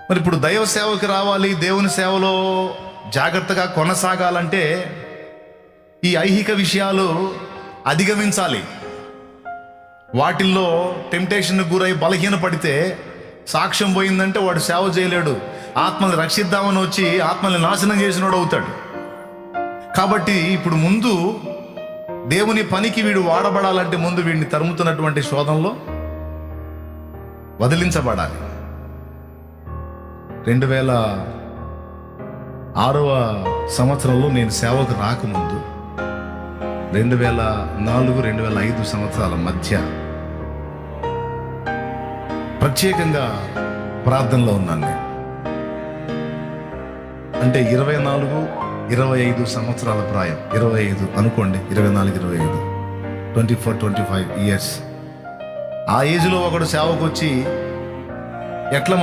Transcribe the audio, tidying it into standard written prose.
మరి ఇప్పుడు దైవ సేవకి రావాలి, దేవుని సేవలో జాగ్రత్తగా కొనసాగాలంటే ఈ ఐహిక విషయాలు అధిగమించాలి. వాటిల్లో టెంప్టేషన్ గురై బలహీన పడితే సాక్ష్యం పోయిందంటే వాడు సేవ చేయలేడు. ఆత్మల్ని రక్షిద్దామని వచ్చి ఆత్మల్ని నాశనం చేసినోడు అవుతాడు. కాబట్టి ఇప్పుడు ముందు దేవుని పనికి వీడు వాడబడాలంటే ముందు వీడిని తరుముతున్నటువంటి శోధనలో వదిలించబడాలి. 2006వ సంవత్సరంలో నేను సేవకు రాకముందు 2004-2005 సంవత్సరాల మధ్య ప్రత్యేకంగా ప్రార్థనలో ఉన్నాను నేను. అంటే 24-25 సంవత్సరాల ప్రాయం, 25 అనుకోండి, 24-25, 24-25 ఇయర్స్. ఆ ఏజ్లో ఒకడు సేవకు వచ్చి ఎట్లా